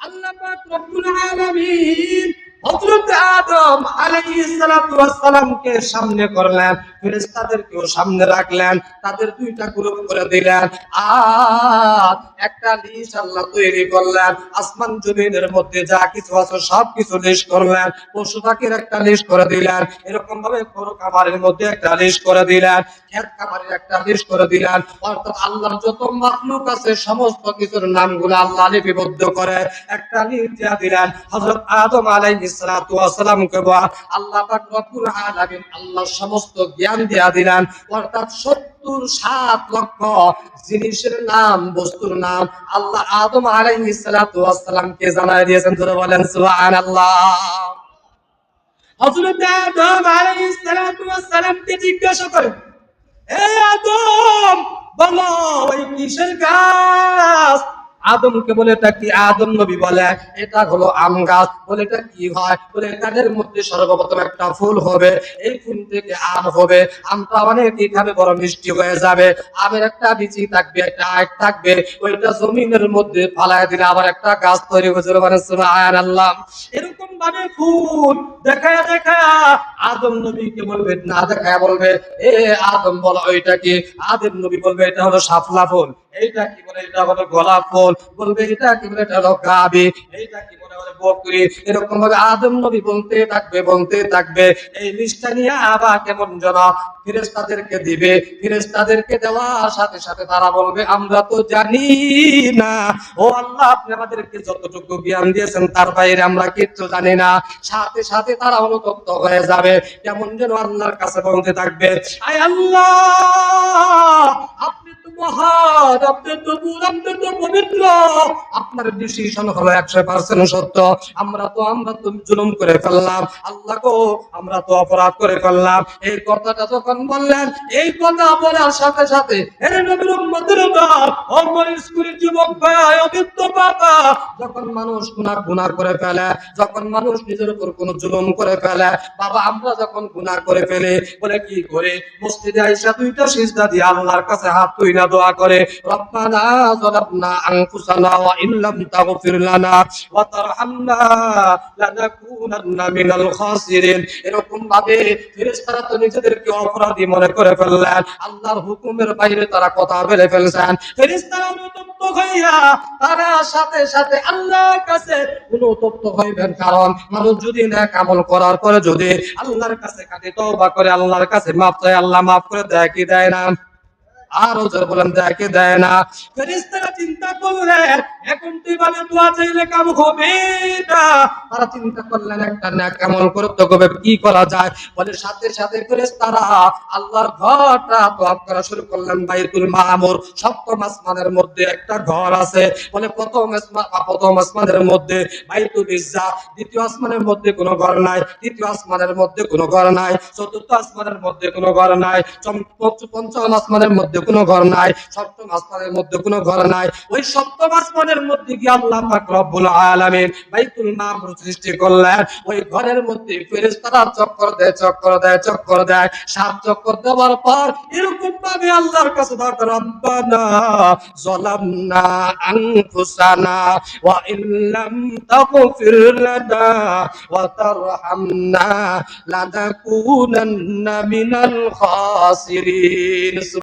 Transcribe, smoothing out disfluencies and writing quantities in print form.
আল্লাহ পাক রব্বুল আলামিন হযরত আদম আলাইহিস সালাতু ওয়াস সালামকে সামনে করলেন, ফেরেশতাদেরকেও সামনে রাখলেন, তাদের দুইটা গ্রুপ করে দিলেন। আর একটা লিস্ট আল্লাহ তৈরি করলেন, আসমান জমিনের মধ্যে যা কিছু আছে সবকিছু লিস্ট করলেন। পশু পাখির একটা লিস্ট করে দিলেন, এরকম ভাবে গরু খামারের মধ্যে একটা লিস্ট করে দিলেন, খেত খামারের একটা লিস্ট করে দিলেন। অর্থাৎ আল্লাহর যত মাখলুক আছে সমস্ত কিছুর নামগুলো আল্লাহ লিপিবদ্ধ করে একটা লিস্ট দিয়ে দিলেন। হযরত আদম আলাইহিস সালাতু ওয়াস সালামকে আল্লাহ পাক রব্বুল আলামিন আল্লাহ সমস্ত জ্ঞান দিয়ে দিলেন। অর্থাৎ ৭৭ লক্ষ জিনিসের নাম, বস্তুর নাম আল্লাহ আদম আলাইহিস সালাতু ওয়াস সালামকে জানায় দিয়েছেন। ধরে বলেন সুবহানাল্লাহ। হযরত আদম আলাইহিস সালাতু ওয়াস সালামকে জিজ্ঞাসা করেন, এ আদম, বলো ওই কিসের গাছ? আদমকে বলে এটা কি? আদম নবী বলে এটা হলো আম গাছ। বলে এটা কি হয়? বলে এটার মধ্যে সর্বপ্রথম একটা ফুল হবে, এই ফুল থেকে আম হবে, আমটা অনেক খাবে বড় মিষ্টি হয়ে যাবে, আমের একটা বিচি থাকবে, একটা আগ থাকবে, ওইটা জমিনের মধ্যে ফালায় দিলে আবার একটা গাছ তৈরি হয়ে যাবে। মানে সুবহানাল্লাহ। এরকম ভাবে ফুল দেখায় দেখায় আদম নবীকে বলবে, না দেখায় বলবে, এ আদম বলো ওইটা কি? আদম নবী বলবে এটা হলো শাপলা ফুল। এইটা কি? বলে এটা হলো গোলাপ ফুল। বলবে এটা কি? বলে এটা হলো গাবি। এইটা কি? বলে বকরি। এরকম ভাবে আদম নবী বলতে থাকবে বলতে থাকবে। এই লিস্টটা নিয়ে আবার কেমন যেন ফেরেশতাদেরকে দিবে। ফেরেশতাদেরকে দেওয়ার সাথে সাথে তারা বলবে, আমরা তো জানি না, ও আল্লাহ আপনি আমাদেরকে যতটুকু জ্ঞান দিয়েছেন তার বাইরে আমরা কিচ্ছু জানি না। সাথে সাথে তারা অনুতপ্ত হয়ে যাবে, কেমন যেন আল্লাহর কাছে বলতে থাকবে, আয় আল্লাহ আপনি তো মহান, আপনি তো নূর, আপনি তো পবিত্র, আপনার ডিসিশন হলো 100% সত্য। আমরা তো জুলুম করে ফেললাম, আল্লাহ গো আমরা তো অপরাধ করে ফেললাম। এই কথাটা যখন বললেন, এই কথা বলার সাথে সাথে এর নবীর উম্মতের দল, আমার স্কুলের যুবক ভাই, অবিত্ত বাবা, যখন মানুষ গুনাহ করে ফেলে, যখন মানুষ নিজের উপর কোনো জুলুম করে ফেলে, বাবা আমরা যখন গুনাহ করে ফেলে, বলে কি করে? মসজিদে আইসা দুইটা সিজদা দিয়ে আল্লাহর কাছে হাত তুইলা দোয়া করে, রব্বানা যালামনা আনফুসানা ওয়া ইল্লাম তাগফির লানা ওয়া তারহামনা লানাকুনান্না মিনাল খাসিরিন। এরকম ভাবে ফেরেশতারা তো নিজেদেরকে অপরাধী মনে করে ফেললেন, আল্লাহর হুকুমের বাইরে তারা কথা বলে ফেলছেন। ফেরেশতারা অনুতপ্ত হইয়া তারা সাথে সাথে আল্লাহর কাছে অনুতপ্ত হইবেন। কারণ মানুষ যদি নেক আমল করার পরে যদি আল্লাহর কাছে কাঁদে, তওবা করে আল্লাহর কাছে মাফ চায়, আল্লাহ মাফ করে দেয় কি দেয় না? আরো জোরে বলেন, দেয় কি দেয় না? ফেরেশতারা চিন্তা করলেন এখন তুই বলে দোয়া চাইলে কাম হবে না। তারা চিন্তা করলেন একটা নেক আমল করতে হবে, কি করা যায়? বলে সাথে সাথে ফেরেশতারা আল্লাহর ঘরটা তওয়াফ করা শুরু করলেন। বাইতুল মামুর সপ্তম আসমানের মধ্যে একটা ঘর আছে। বলে প্রথম আসমানের মধ্যে বাইতুল ইজ্জা, দ্বিতীয় আসমানের মধ্যে কোনো ঘর নাই, তৃতীয় আসমানের মধ্যে কোনো ঘর নাই, চতুর্থ আসমানের মধ্যে কোনো ঘর নাই, পঞ্চম আসমানের মধ্যে কোনো ঘর নাই, সপ্তম আসমানের মধ্যে কোনো ঘর নাই। ওই সপ্তম আসমানের মধ্যে গিয়ে আল্লাহ পাক রব্বুল আলামিন বাইতুল মামুর সৃষ্টি করলেন। ওই ঘরের মধ্যে ফেরেশতারা চক্কর দেয় 7 চক্কর দেওয়ার পর এরকম ভাবে আল্লাহর কাছে দোয়া, রব্বানা যালামনা আনফুসানা ওয়া ইল্লাম তাগফির লানা ওয়া তারহামনা লানাকুনান্না মিনাল খাসিরিন।